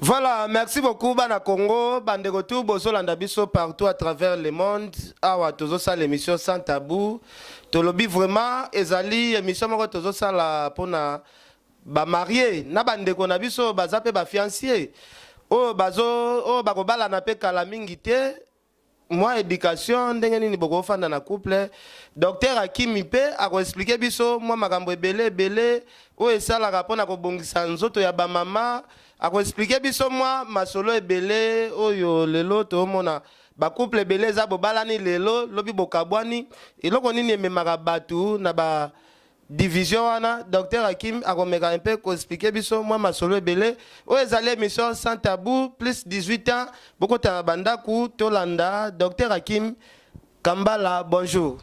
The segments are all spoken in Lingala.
Voilà, merci beaucoup Bana Congo, bande retour bozolanda biso partout à travers le monde. Awa tozo sa l'émission sans tabou. Tolobi vraiment ezali émission moko tozo sa la pona ba marié na bande ko na biso bazape ba fiancé. Oh bazo oh bakobala na pe kala mingi te. Moi éducation ndenge nini boko fanda na couple. Docteur Hakim pe ako expliquer biso moi makambo ebele o esala rapona ko bongisa nzoto ya ba mama. Ako expliquer biso moi masolo ebele oyo lelo to mona ba couple ebele za bobalani lelo lobi bokabwani eloko nini ememaka batu na ba division wana. Docteur Hakim akomeka un peu ko expliquer biso moi masolo ebele o ezali émission sans tabou plus 18 ans boko ta bandaku tolanda. Docteur Hakim Kambala, bonjour.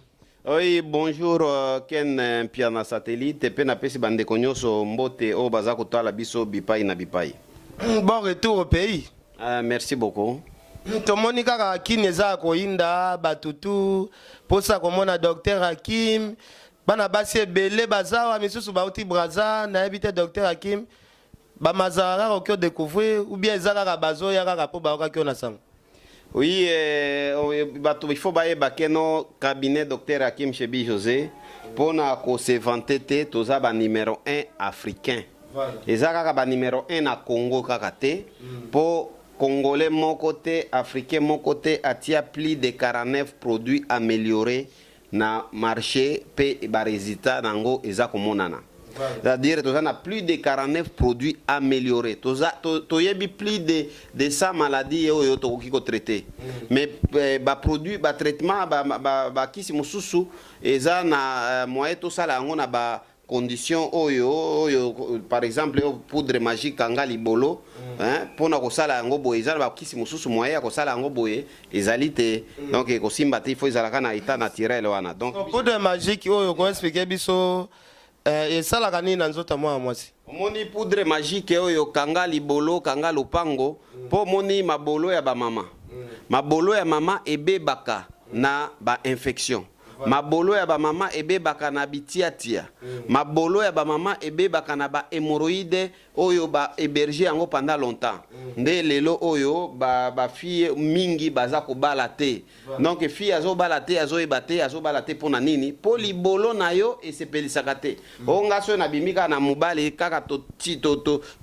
Oui, bonjour Ken Piana Satellite pe na pesi bande konyoso mbote o bazako tala biso bipai na bipai. Bon retour au pays. Merci beaucoup. Tomoni kaka Hakim eza koinda batutu posa komona Docteur Hakim bana basi ebele bazawa misusu bauti braza na ebite Docteur Hakim ba mazara okyo découvrir ou bien eza kaka bazo ya kaka po baoka kyo na sango. Oui, il faut bailler bakeno cabinet Docteur Hakim Chebi José pour na ko se vanter toza ba numéro 1 africain. Ezaka ba numéro 1 na Congo kaka te pour congolais mon côté africain mon côté atia plus de 49 produits améliorés na marché pe ba résultat nango ezako monana. C'est-à-dire que tu as plus de 49 produits améliorés. Tu as plus de 100 maladies qui sont traitées. Mais les produits, les traitements, qui sont sous et ça na moyen tout ça là on a ba conditions par exemple poudre magique kanga libolo hein pour na ko sala ngo boye za ba kisi mususu moyen ko sala ngo boye ezalité donc ko simba te il faut ezala kana état naturel wana donc poudre magique oyo ko expliquer biso et ça la gani na nzota mwa mwasi moni poudre magique oyo kanga libolo kanga lupango po moni mabolo ya ba mama mabolo ya mama ebebaka na ba infection mabolo ya ba mama ebebaka na bitiatia mabolo ya ba mama ebebaka na ba hémorroïde oyo ba héberger yango pendant longtemps nde lelo oyo ba fille mingi baza ko balate donc fille azo balate azo ebate azo balate pona nini po libolo na yo esepelisaka te onga so na bimika na mubali kaka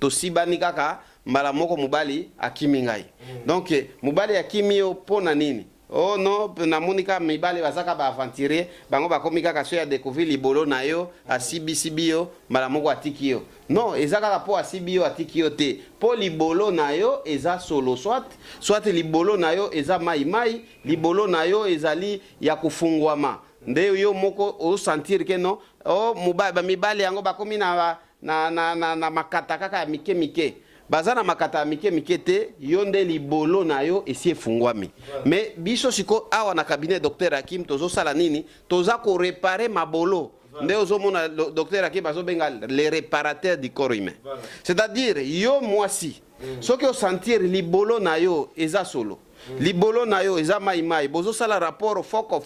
to sibani kaka mbala moko mubali akimi ngai donc mubali akimi yo pona nini. Oh non, na monika mibale bazaka ba aventurer bango ba komika kaso ya découvrir libolo na yo a sibio mala moko atiki yo. Non, ezaka ka po asibio atiki yo te. Po libolo na yo eza solo soit libolo na yo eza mai libolo na yo ezali ya kufungwama. Nde yo moko o sentir que non, oh mibale yango ba komi na makata kaka ya mike. Bazana makata mike te yonde libolo na yo esi efungwami. Mais biso siko awa na cabinet Docteur Hakim tozo sala nini toza ko réparer mabolo. Nde ozomona Docteur Hakim bazo benga les réparateurs du corps humain. C'est-à-dire yo mwasi soki o sentir libolo na yo eza solo libolo na yo eza mai bozo sala rapport foko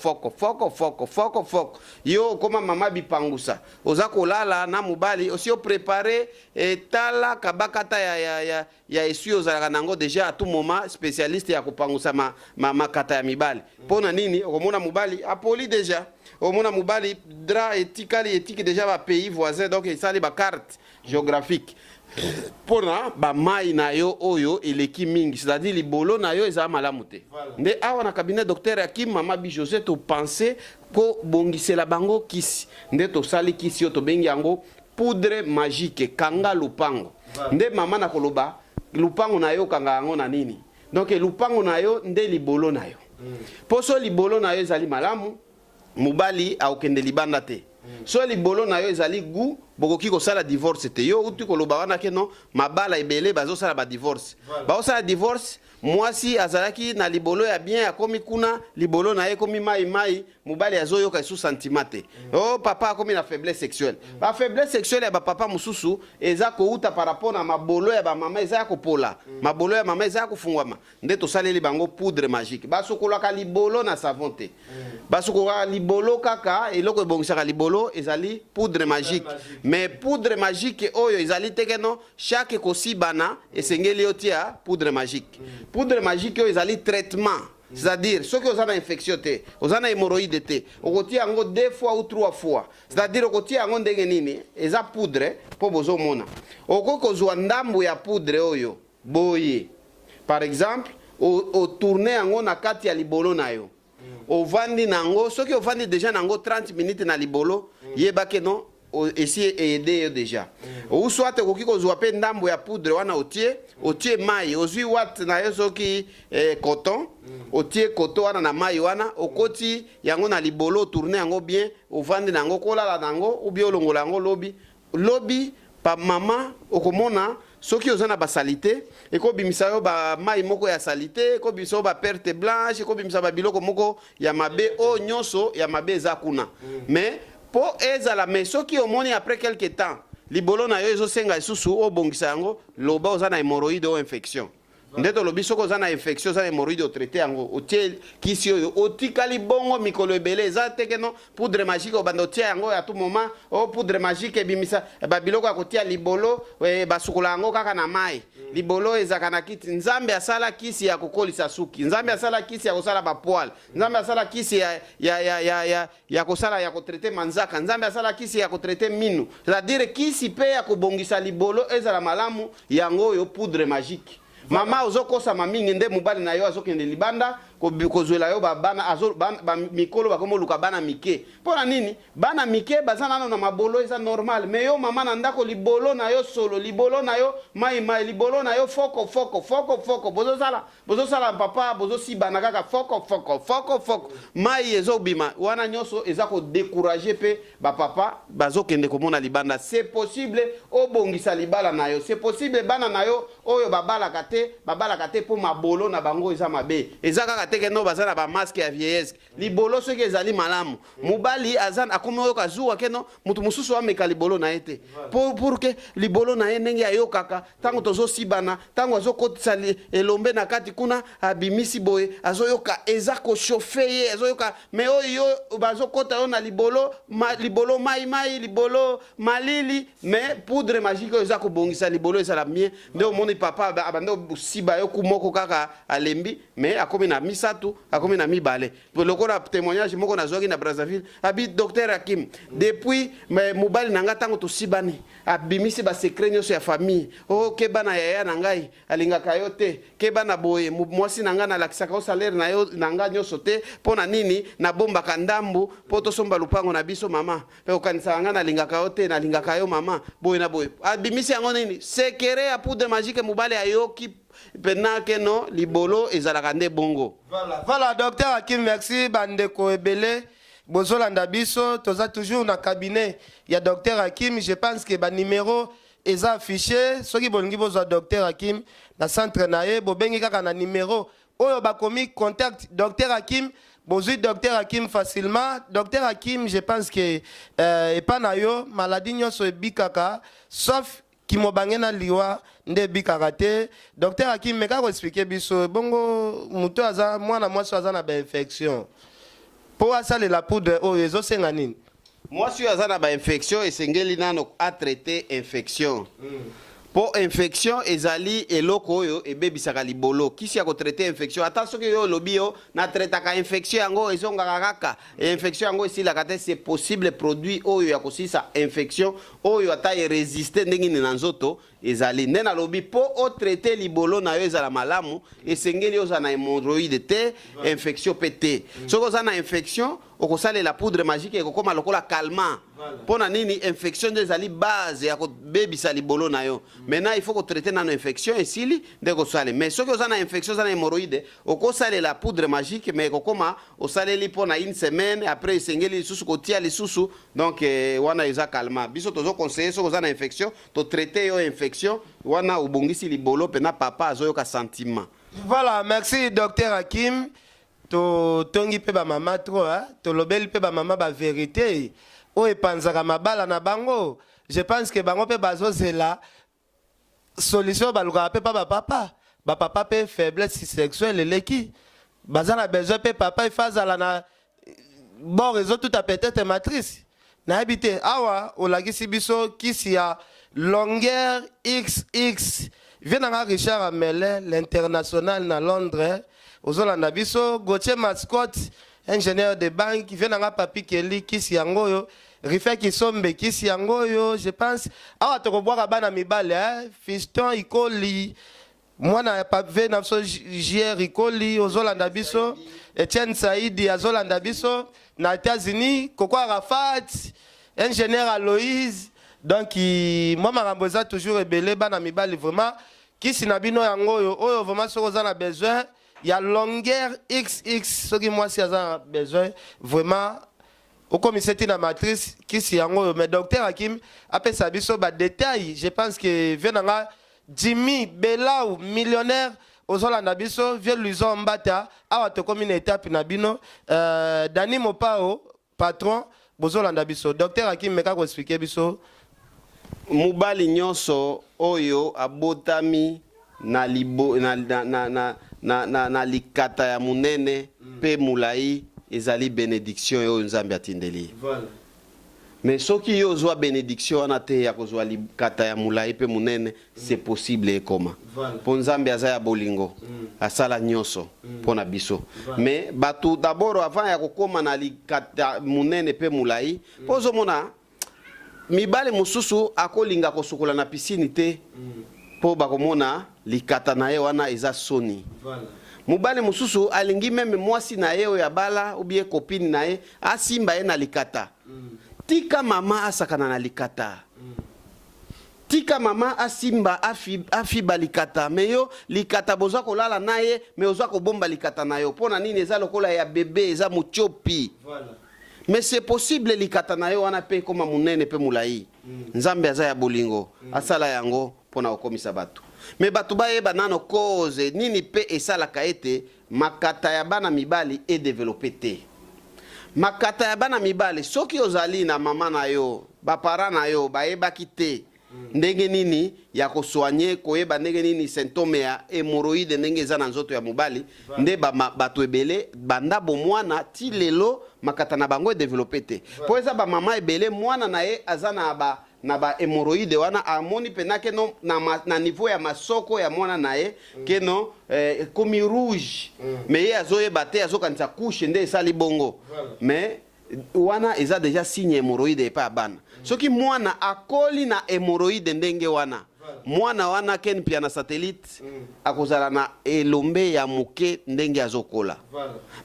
yo koma mama bipangusa oza kolala na mubali osio préparer etala kabakata ya esu ozalaka nango déjà à tout moment spécialiste ya kopangusa makata ya mibali pona nini okomona mubali apoli déjà omona mubali dra éthique déjà ba pays voisin donc esali ba carte géographique pona ba mai na yo oyo eleki mingi c'est-à-dire libolo na yo eza malamu te nde awa na cabinet Docteur Hakim mama bi José to penser ko bongisela bango kisi nde to sali kisi yo to bengi yango poudre magique kanga lupango nde mama na koloba lupango na yo kanga yango na nini donc lupango na yo nde libolo na yo poso libolo na yo ezali malamu mubali aokende libanda te so libolo na yo ezali gu bokoki ko sala divorce te yo uti ko loba wana ke non mabala ebele bazo sala ba divorce ba sala divorce mwasi azalaki na libolo ya bien akomi kuna libolo na ye komi mai mubali azoyoka sous sentiment. Oh papa akomi na faiblesse sexuelle. Ba faiblesse sexuelle ya ba papa mususu eza ko uta par rapport na mabolo ya ba mama eza ko pola. Mabolo ya mama eza ko fungwama. Nde to saleli bango poudre magique. Ba sokolaka libolo na savon te. Ba sokolaka libolo kaka eloko ebongisaka libolo ezali poudre magique. mais poudre magique oyo ezali teke non chaque kosibana esengeli yo tia poudre magique. Poudre magique oyo ezali traitement, c'est-à-dire ceux qui ont une infection te, ont une hémorroïde te, on tia yango 2 fois ou 3 fois, c'est-à-dire on tia yango ndenge nini eza poudre po bozo mona. Oko kozwa ndambu ya poudre oyo boye. Par exemple, au tourner yango na kati ya libolo na yo. Au vandi nango, ceux qui ont vendu déjà nango 30 minutes na libolo, yebake non essayer aider déjà. Ou soit koki kozwa pe ndambo ya poudre wana otie mai, ozwi wat na yo soki coton, otie coton wana na mai wana, okoti yango na libolo tourner yango bien, au vandi nango kolala nango ou bien olongola yango lobi pa mama okomona soki ozana ba salité ekobimisa yo ba mai moko ya salité ekobimisa yo ba perte blanche ekobimisa ba biloko moko ya mabe o nyonso ya mabe eza kuna mais po ezala mais soki omoni après quelque temps libolo na yo ezosenga lisusu obongisa yango loba ozana hémorroïde ou infection ndeto lobi soko ozana infection ozana hémorroïde otraité yango otie kisi oyo otikali bongo mikolo ebele eza teke no poudre magique obanda otia yango à tout moment o poudre magique ebimisa babiloko ya kotia libolo basukola yango kaka na mai libolo ezaka na kiti nzambe asala kisi ya kokolisa suki nzambe asala kisi ya kosala bapoil nzambe asala kisi ya kosala ya kotraité manzaka nzambe asala kisi ya kotraité minu c'est-à-dire kisi pe ya kobongisa libolo ezala malamu yango oyo poudre magique. Mama ozokosa mamingi nde mobali na yo azokende libanda kozwela yo bana mikolo bakomo luka bana mike pona nini bana mike bazana nano na mabolo eza normal mais yo mama na ndako libolo na yo solo libolo na yo mai libolo na yo foko bozosala papa bozosibana kaka foko mai ezobima wana nyonso eza ko décourager pe ba papa bazokende komona libanda c'est possible obongisa libala na yo c'est possible bana na yo oyo babalaka te po mabolo na bango eza mabe eza kaka teke no bazana ba masque ya vieillesse libolo soki ezali malamu mobali azana akomi oyo kazuwa keno mutu mususu ameka libolo na ete pour que libolo na ye ndenge ayokaka tango tozosibana tango azokotisa elombe na kati kuna abimisi boye azoyoka eza ko chauffer ye azoyoka mais oyo bazokota yo na libolo mai libolo malili mais poudre magique eza ko bongisa libolo eza la mien nde omoni papa abando siba yo kumoko kaka alembi mais akomi na misatu akomi na mibale lokola témoignage moko nazwaki na Brazzaville abi docteur Hakim depuis mobali nanga tango tosibani abimisi ba secret nyonso ya famille o kebana yaya na ngai alingaka yo te kebana boye mwasi nanga na lakisaka o salaire na yo nanga nyonso te pona nini na bomba kandambu po tosomba lupango na biso mama pe okanisa nanga na lingaka yo te na lingaka yo mama boye na boye abimisi yango nini secret ya poudre magique mobali ayoki pendant que non libolo ezalaka nde bongo. Voilà docteur Hakim, merci bandeko ebele bozolanda biso toza toujours na cabinet ya docteur Hakim. Je pense que ba numéro est affiché soki bolingi bozwa docteur Hakim na centre na ye bobengi kaka na numéro oyo bakomi contact docteur Hakim bozwi docteur Hakim facilement. Docteur Hakim, je pense que epa na yo maladie nyonso ebikaka sauf kimobangena liwa nde bikaka te. Docteur Hakim meka ko expliquer biso bongo muto aza mwana mwasi aza na ba infection po asale la poudre oyo ezosenga nini mwasi aza na ba infection esengeli nano a traiter infection po infection ezali eloko oyo ebebisaka libolo kisi ya ko traiter infection ata soki yo lobi yo na traitaka infection yango ezongaka kaka infection yango esilaka te c'est possible produit oyo ya kosisa infection oyo ata résister ndenge nini na nzoto ezali nde na lobi po o traiter libolo na yo ezala malamu esengeli oza na hémorroïde te infection pe te soki oza na infection okosala la poudre magique ekokoma lokola calmant pona nini infection ezali base ya kobebisa libolo na yo maintenant il faut ko traiter nano infection esili nde kosala mais soki oza na infection oza na hémorroïde okosala la poudre magique mais ekokoma osaleli pona une semaine après esengeli lisusu kotia lisusu donc wana eza calmant biso tozo conseiller soki oza na infection to traiter yo infection wana obongisi libolo pena papa azoyoka sentiment. Voilà, merci docteur Hakim. To tongi pe ba mama trop to lobeli pe ba mama ba vérité o epanzaka mabala na bango. Je pense que bango pe bazozela solution baluka pe pa ba papa pe faiblesse sexuelle leki bazana besoin pe papa ifazala na bon réseau tout à peut-être matrice na habité awa olakisi biso kisi ya longueur XX vienanga Richard Amele l'international na Londres ozolanda biso Gauthier Mascotte ingénieur de banque vienanga Papi Kelly kisi yangoyo Rife Kisombe kisi yangoyo je pense awa tokobwaka bana mibale Fiston Ikoli mwana ya Pape na biso JR Ikoli ozolanda biso Etienne Saidi azolanda biso na États-Unis Koko Arafat ingénieur Aloïse donc moi makambo eza toujours rebelle bana mibali vraiment kisi na bino yangoyo oyo vraiment soko za na besoin ya longueur XX soki moi si aza besoin vraiment au commissaire na matrice kisi yangoyo mais docteur Hakim apesa biso ba détail je pense que venanga Jimmy Belau millionnaire ozolanda biso vieux Luison Mbata awa to comme une étape na bino Dani Mopao patron bozolanda biso docteur Hakim meka ko expliquer biso mubali nyonso oyo abotami na libo na likata ya munene pe mulai ezali bénédiction oyo Nzambe atindeli. Voilà. Mais soki yo zwa bénédiction wana te ya kozwa likata ya mulai pe munene c'est possible e koma. Voilà. Po Nzambe aza ya bolingo asala nyonso pona biso. Voilà. Mais batu d'abord avant ya kokoma na likata munene pe mulai pozo mona mibale mususu akolinga kosukola na piscine te po bakomona likata na ye wana eza soni. Voilà. Mubale mususu alingi meme mwasi na ye ya bala ubie copine na ye asimba ye na likata. Tika mama asakana na likata. Tika mama asimba afiba likata meyo likata bozwa kolala na ye me ozwa kobomba likata na yo pona nini eza lokola ya bébé eza muchopi. Voilà. Mais c'est possible likata na yo wana pe koma munene pe mulai. Nzambe aza ya bolingo asala yango pona okomisa batu. Mais batu bayeba nano cause nini pe esala kaete makata ya bana mibali e développer te. Makata ya bana mibali soki ozali na mama na yo bapara na yo bayeba kite ndenge nini ya kosoigner koyeba ndenge nini symptôme ya hémorroïde ndenge eza na nzoto ya mobali nde bato ebele banda bo mwana ti lelo makata na bango e développer te po eza ba mama ebele mwana na ye aza na ba hémorroïde wana amoni penake no na niveau ya masoko ya mwana na ye keno komi rouge mais ye azoyeba te azokanisa couche nde esali bongo mais wana eza déjà signe hémorroïde epa abana soki mwana akoli na hémorroïde ndenge wana mwana wana ken pia na satellite akozala na elombe ya muke ndenge azokola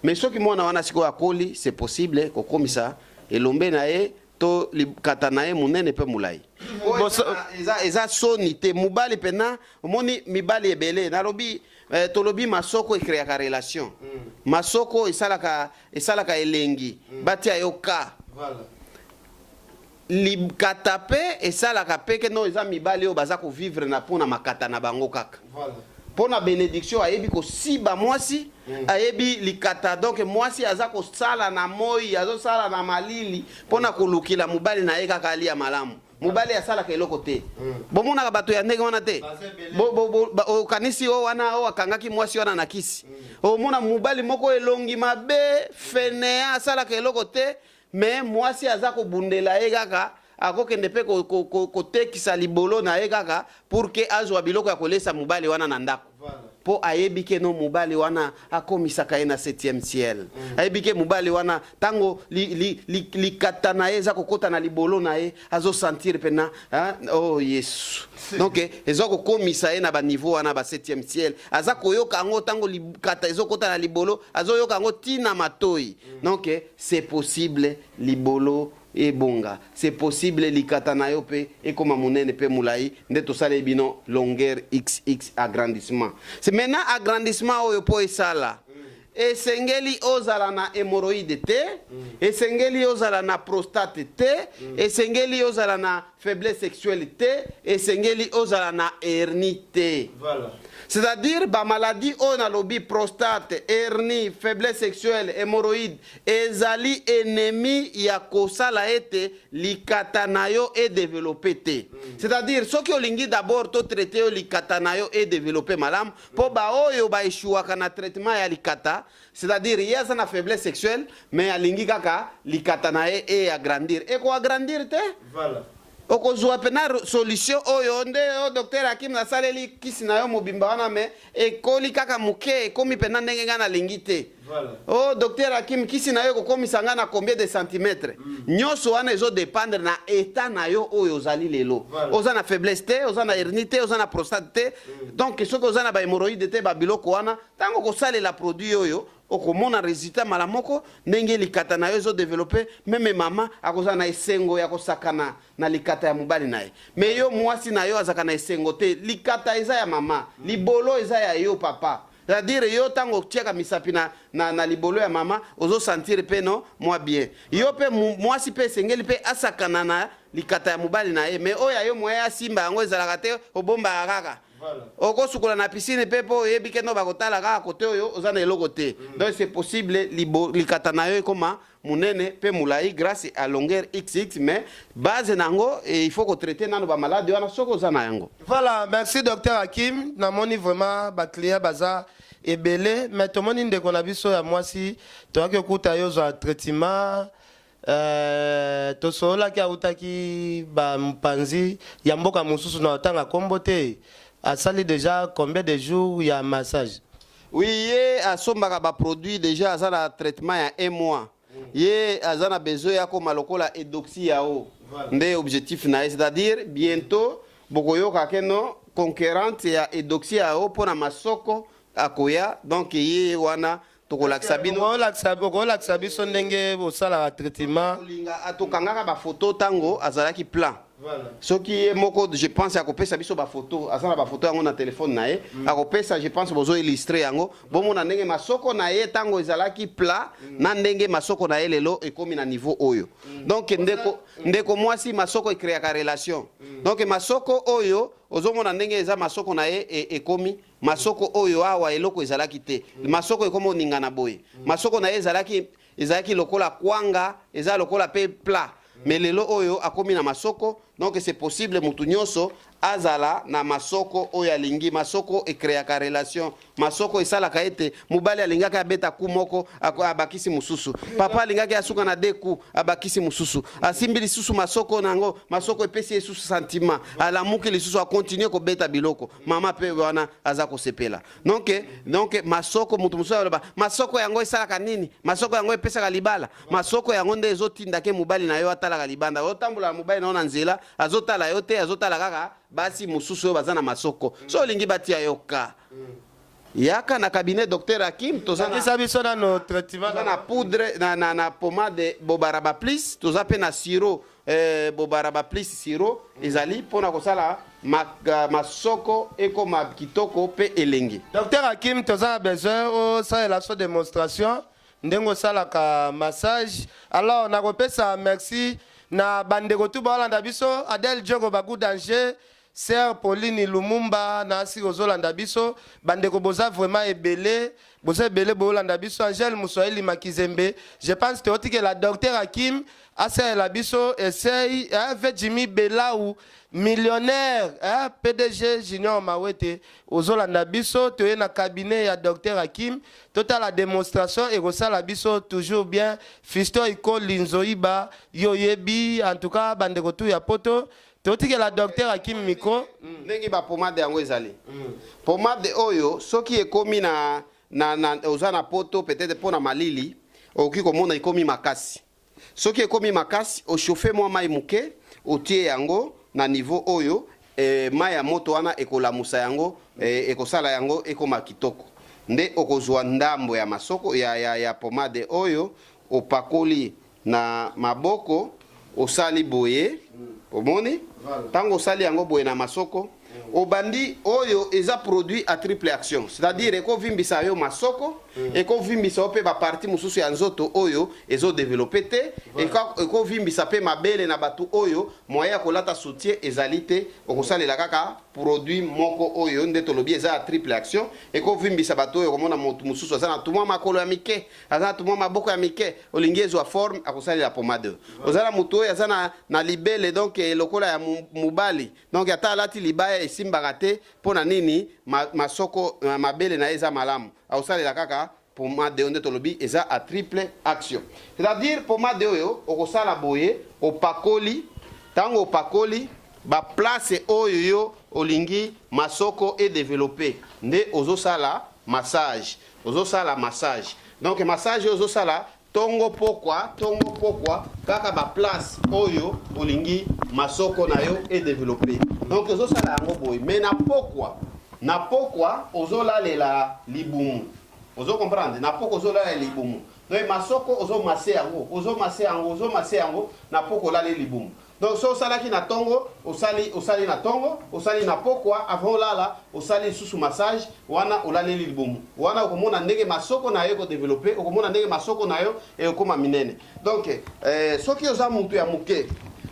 mais soki mwana wana siko akoli c'est possible kokomisa elombe na ye to likata na ye munene pe mulai eza soni te mubali pena omoni mibali ebele nalobi tolobi masoko ekreaka relation masoko esalaka elengi batia yo ka likata pe esalaka pe ke no eza mibali oyo baza kovivre na pona makata na bango kaka pona bénédiction ayebi kosiba mwasi ayebi likata donc mwasi aza kosala na moi azosala na malili pona kolukila mubali na ye kaka alia malamu mubali asalaka eloko te bomonaka bato ya ndenge wana te okanisi o wana o akangaki mwasi wana na kisi omona mubali moko elongi mabe fenea asalaka eloko te mais mwasi aza kobundela ye kaka akokende pe kotekisa libolo na ye kaka pour que azwa biloko ya kolesa mubali wana na ndako po ayebi ke no mubali wana akomisaka ye na 7e ciel ayebi ke mubali wana tango likata na ye eza kokota na libolo na ye azo sentir pena oh Yesu donc ezo kokomisa ye na ba niveau wana ba 7e ciel aza koyoka ngo tango likata ezo kota na libolo azo yoka ngo tina matoi donc c'est possible libolo et bonga c'est possible likata na yo pe et comme munene pe mulai nde to sala bino longueur XX agrandissement c'est maintenant agrandissement oyo po esala esengeli ozala na hémorroïde te esengeli ozala na prostate te esengeli ozala na faiblesse sexuelle te esengeli ozala na hernie te. Voilà. C'est-à-dire ba maladie on a lobby prostate, hernie, faiblesse sexuelle, hémorroïde, ezali ennemi ya kosala ete likata na yo et développer te. C'est-à-dire soki olingi d'abord to traiter yo likata na yo et développer malam po ba oyo ba eshuaka na traitement ya likata, c'est-à-dire ya na faiblesse sexuelle mais alingi kaka likata na ye et agrandir. Et ko agrandir te? Voilà. Okozwa pena solution oyo nde o docteur Hakim na saleli kisi na yo mobimba wana me ekoli kaka muke ekomi pena ndenge nga na lingi te. Voilà. Oh docteur Hakim kisi na yo kokomisa nga na combien de centimètres. Nyonso wana ezo dépendre na état na yo oyo ozali lelo. Voilà. Oza na faiblesse te, oza na hernie te, oza na prostate te. Donc soki oza na ba hémorroïde te ba biloko wana tango kosalela produit oyo okomona résultat malamoko ndenge likata na yo ezo développer meme mama akoza na esengo ya kosakana na likata ya mobali na ye mais yo mwasi na yo azaka na esengo te likata eza ya mama libolo eza ya yo papa. C'est-à-dire yo tango tiaka misapi na libolo ya mama ozo sentir pe no moi bien yo pe mwasi pe sengeli pe asakana na likata ya mobali na ye mais oya yo moya simba yango ezalaka te obomba kaka. Voilà. Oko sukola na piscine pepo yebi no bakotala kaka kote oyo oza na eloko te. Donc c'est possible likata na yo ekoma munene pe mulai grâce à longueur XX mais base nango il faut ko traiter nano ba malade wana soko oza na yango. Voilà, merci docteur Hakim. Namoni vraiment ba client baza ebele mais tomoni ndeko na biso ya mwasi toaki okuta yo za traitement tosola ki autaki ba mpanzi ya mboka mususu na otanga kombo te. Asali déjà combien de jours il y a massage? Oui, ye asombaka ba produit déjà azana traitement ya 1 mois. Ye azana besoin ya ko malokola edoxy yao. Nde objectif na c'est-à-dire bientôt bokoyoka keno concurrente ya edoxy yao pona masoko akoya donc ye wana tokolakisa bino okolakisa biso ndenge bosala traitement atokangaka ba photo tango azalaki plan. Voilà. Ce qui est moko, je pense à kopesa biso ba photo, azana ba photo yango na téléphone na ye, a kopesa je pense bozo illustrer yango, bomo na ndenge masoko na ye tango ezalaki plat, na ndenge masoko na ye lelo ekomi na niveau oyo. Donc ndeko mwasi masoko e créer ka relation. Donc masoko oyo ozomona ndenge eza masoko na ye ekomi masoko oyo awa eloko ezalaki te. Masoko ekomo ningana boye. Masoko na ye ezalaki lokola kwanga, ezala lokola pe plat. Mais lelo oyo akomi na masoko donc c'est possible mutu nyonso azala na masoko oyo alingi masoko ekreaka relation masoko esalaka ete mobali alingaka abeta ku moko abakisi mususu papa alingaka asuka na deku abakisi mususu asimbi lisusu masoko nango masoko epesi esusu sentiment alamuki lisusu a continuer ko beta biloko mama pe wana aza ko sepela donc masoko mutu mususu aloba masoko yango esalaka nini masoko yango epesaka libala masoko yango nde ezotinda ke mobali na yo atalaka libanda otambola mobali na nzela azotala yo te azotala kaka basi mususu bazana masoko so olingi batia yoka yaka na cabinet docteur Hakim tozana biso na no traitement na poudre na pommade bobaraba plus toza pe na sirop bobaraba plus sirop ezali pona kosala masoko ekoma kitoko pe elengi. Docteur Hakim tozana besoin o ça la so démonstration ndengo sala ka massage alors na kopesa merci na bandeko tu balanda biso Adel Diogo Bagou Danger Sœur Pauline Lumumba na si ozolanda biso bandeko boza vraiment ebele boza ebele bolanda biso Angel Moussoeli Makizembe je pense que la docteur Hakim asa la biso essaye avec Jimmy Belaou millionnaire PDG Junior Mawete ozolanda biso to na cabinet ya docteur Hakim total la démonstration et la biso toujours bien Fisto Iko Linzoiba Yoyebi en tout cas bandeko tu ya poto toti que la docteur Hakim micro ndenge ba pomade yango ezali pomade oyo soki ekomi na ozana poto peut-être pona malili oki komona ekomi makasi soki ekomi makasi o chauffer moi mai muke otie yango na niveau oyo mai ya moto wana ekolamusa yango ekosala yango ekoma kitoko nde okozwa ndambo ya masoko ya pomade oyo opakoli na maboko osali boye omoni tango osali yango boye na masoko obandi oyo eza produit à triple action, c'est-à-dire ekovimbisa yo masoko ekovimbisa ope ba partie mususu ya nzoto oyo ezo développer te ekovimbisa pe mabele na batu oyo moya kolata soutien ezalité okosalela kaka produit moko oyo nde tolobi eza à triple action ekovimbisa batu oyo komona motu mususu azana tumwa makolo ya mike azana tumwa maboko ya mike olingi ezwa forme akosalela pomade ozala mutu oyo azana na libele donc lokola ya mubali donc ata alati libaya esimbaka te pona nini masoko mabele na eza malamu akosalela kaka pomade onde tolobi eza à triple action, c'est-à-dire pomade oyo okosala boye opakoli tango opakoli ba place oyo yo olingi masoko et développer nde ozosala massage donc massage ozosala tongo pokwa kaka ba place oyo olingi masoko na yo et développer donc ozosala yango boye mais na pokwa ozolalela libumu ozo comprendre na poko ozolalela libumu donc masoko ozomase yango na poko olala libumu donc so osalaki na tongo osali na tongo osali na pokwa avant olala osali susu massage wana olaleli libumu wana okomona ndenge masoko na yo ko développer okomona ndenge masoko na yo ekoma minene donc soki oza mutu ya muke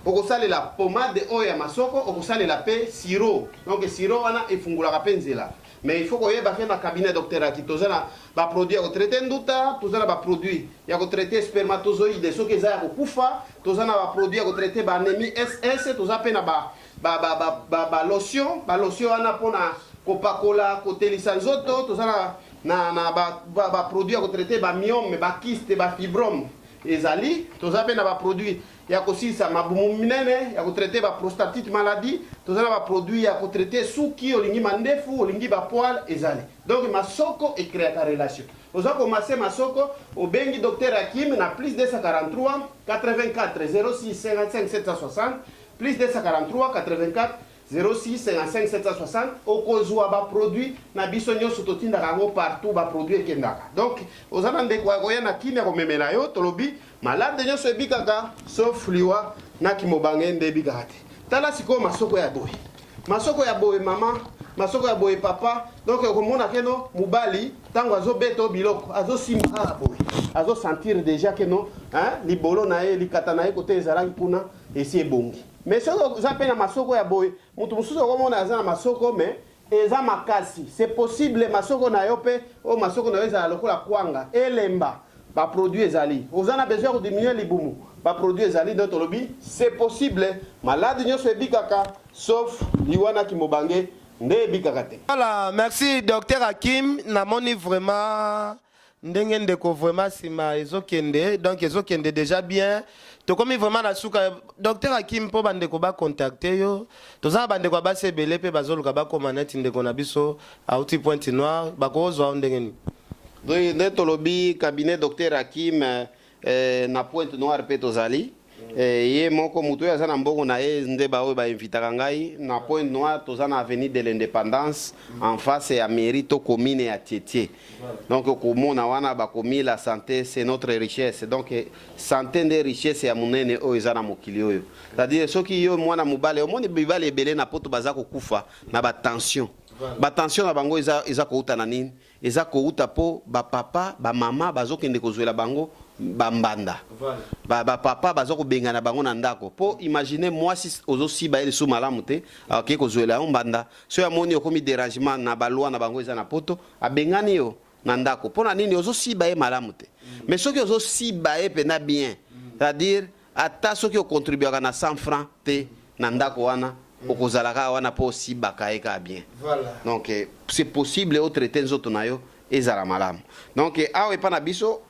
okosalela pomade oyo ya masoko okosalela pe sirop donc sirop wana efungulaka pe nzela mais il faut que vous na cabinet docteur qui tozana ba produit ya traiter nduta tozana ba produit ya traiter spermatozoïde so que za kufa tozana ba produit ya traiter ba anémie SS tozapena ba lotion wana pona kopakola kotelisa nzoto tozana na ba produit ya traiter ba myome ba kyste ba fibrome ezali tozapena ba produit ya kosisa mabumu minene ya traiter ba prostatite maladie tozana ba produit ya traiter suki olingi mandefu olingi ba poil ezali donc masoko et créer ta relation oza commencer masoko obengi docteur Hakim na plus 243 84 06 55 760 plus 243 84 06 55 760 okozwa ba produit na biso nyonso totindaka yango partout ba produit ekendaka donc ozana ndeko akoya na kimia komemela yo tolobi malade nyonso ebikaka sauf liwa na kimobange nde ebikaka te tala sikoyo masoko ya boye mama masoko ya boye papa donc okomona keno mubali tango azobeta biloko azosimba boye azosentir déjà keno libolo na ye likata na ye kote ezalaki kuna esi ebongi mais soki oza mpe na masoko ya boye mutu mosusu okomona aza na masoko mais eza makasi c'est possible masoko na yo mpe oyo masoko na yo ezala lokola kwanga elemba baproduit ezali oza na besoin ya kodiminue libumu baproduit ezali donc tolobi c'est possible malade nyonso ebikaka sauf liwana kimobange nde ebikaka te. Voilà, merci docteur Hakim namoni vraiment ndenge ndeko vraiment sima ezokende donc ezokende déjà bien tokomi vraiment na suka docteur Hakim po bandeko ba contacter yo tozana bandeko base ebele pe bazoluka ba komaneti ndeko na biso auti Pointe Noire bakozwa ndenge ni donc nde tolobi cabinet docteur Hakim na Pointe Noire pe tozali ye moko mutu oyo aza na mbongo na ye nde baoyo bainvitaka ngai na Pointe Noire toza na avenue de l'Indépendance en face ya mairie to commune ya Tietie donc komona wana bakomi la santé c'est notre richesse donc santé nde richesse ya munene oyo eza na mokili oyo c'est-à-dire soki yo mwana mobale omoni bibale ebele na poto baza kokufa na batension batension na bango eza kouta na nini eza kouta po bapapa bamama bazokende kozwela bango bambanda papa bazo kobengana bango na ndako po imaginer mwasi ozosiba ele sous malamu te akeke kozwela yo mbanda so ya moni okomi dérangement na balwa na bango eza na poto abengani yo na ndako pona nini ozosiba ye malamu te mais soki ozosiba ye pena bien c'est-à-dire ata soki okontribuaka na 100 francs te na ndako wana okozalaka wana po osibaka ye ka bien donc c'est possible otraiter nzoto na yo ezala malamu donc awa epa na biso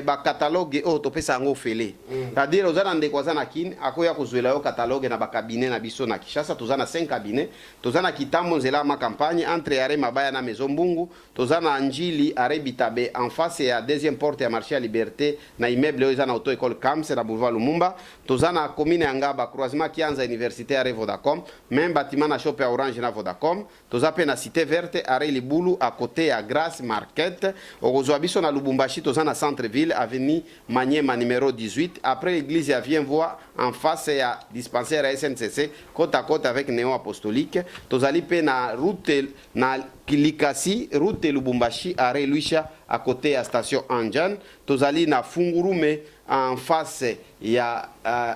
ba catalogue o topesa yango fele c'est-à-dire ozana ndeko azana kin akoya kozwela yo catalogue na ba cabinet na biso na Kishasa tozana 5 cabinet tozana Kitambo nzela ma campagne entre Are Mabaya na Maison Mbungu tozana Njili Are Bitabe en face ya deuxième porte ya marché ya Liberté na immeuble ozana auto école Kamse na boulevard Lumumba tozana commune ya Ngaba croisement Kianza université Are Vodacom même bâtiment na shop ya Orange na Vodacom tozape na cité verte Are Libulu à côté ya Grace Market okozwa biso na Lubumbashi tozana centre centre-ville, avenue Maniema numéro 18. Après l'église, il vient voir en face, il y a dispensaire à SNCC, côte à côte avec Néo Apostolique. Tozali pe na route na Kilikasi, route Lubumbashi, arrêt Luisha, à côté à station Anjan. Tozali na Fungurume, en face, il y a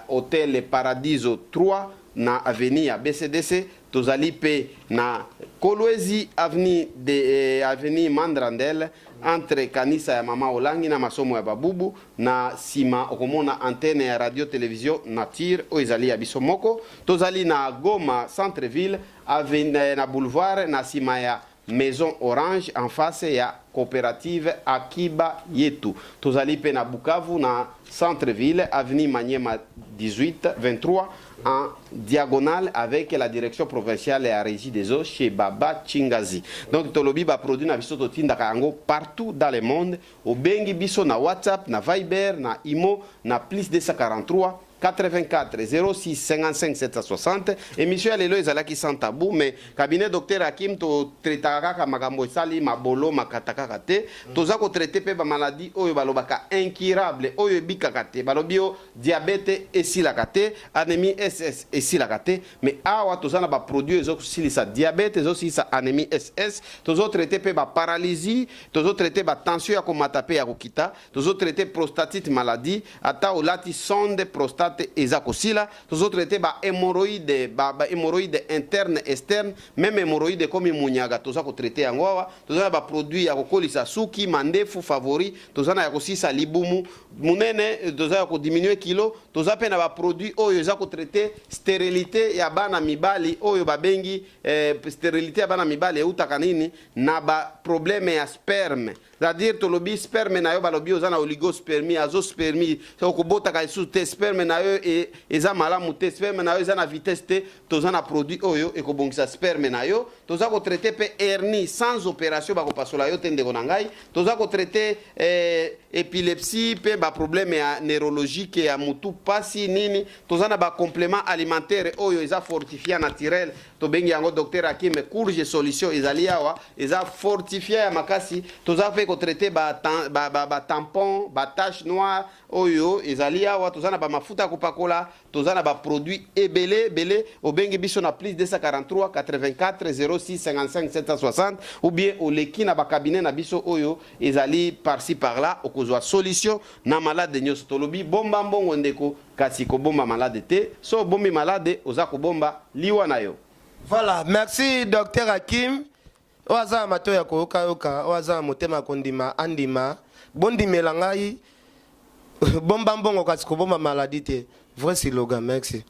hôtel Paradiso 3, na avenue à BCDC. Tozali pe na Kolwezi, avenue Mandrandel, entre kanisa ya mama Olangi na masomo ya babubu na sima okomona antenne ya radio télévision nature oizali ya bisomoko. Tozali na Goma centre-ville na boulevard na sima ya Maison Orange en face ya coopérative Akiba Yetu. Tozali pe na Bukavu na centre-ville avenue Maniema 23 en diagonale avec la direction provinciale et la régie des eaux chez Baba Chingazi. Donc tolobi ba produit na biso totinda kango partout dans le monde. Au bengi biso na WhatsApp, na Viber, na Imo, na plus 243 84 06 55 760. Émission ya lelo ezalaki sans tabou, mais cabinet docteur Hakim to traitaka kaka makambo esali mabolo makataka kate. Toza ko traiter pe ba maladie oyo balobaka incurable oyo ebikaka te. Balobi o diabète esilaka te, anémie SS esilaka te, mais awa toza na ba produit ezo silisa diabète ezo silisa anémie SS, tozo traiter pe ba paralysie, tozo traiter ba tension ya komata pe ya kokita, tozo traiter prostatite maladie, ata olati sonde prostate eza kosila, tozo traiter ba hémorroïde, ba hémorroïde interne externe, même hémorroïde comme munyaga toza ko traiter yango awa, toza ba produit ya kokolisa suki mandefu favori, toza na ya kosisa libumu munene, toza ya ko diminuer kilo, toza pe na ba produit oyo eza ko traiter stérilité ya bana mibali oyo babengi stérilité ya bana mibali eutaka nini na ba problème ya sperme. C'est-à-dire tolobi sperme na yo balobi oza na oligospermie, azospermie, so kobotaka isu te sperme na yo eza malamu te, sperme na yo eza na vitesse te, toza na produit oyo ekobongisa sperme na yo. Toza ko traiter pe hernie sans opération bakopasola yo te ndeko na ngai. Toza ko traiter épilepsie pe ba problème ya neurologique ya mutu pasi nini. Toza na ba complément alimentaire oyo eza fortifié naturel. To bengi yango docteur Hakim courge solution ezali awa eza fortifié ya makasi. Toza pe ko traiter ba tampon, ba tache noire oyo ezali awa. Toza na ba mafuta kopakola, toza na ba produit ebele belé o bengi biso na plus 243 84 06 55 760 ou bien au leki na ba cabinet na biso oyo ezali par-ci par-là okozwa solution na malade nyonso. Tolobi bomba mbongo ndeko kasi ko bomba malade te, so bombi malade oza ko bomba liwa na yo. Voilà, merci docteur Hakim. Oaza mato ya koyoka yoka, oaza motema kondima andima, bondimela ngai bomba mbongo kasi ko bomba maladie te. Vrai slogan, merci.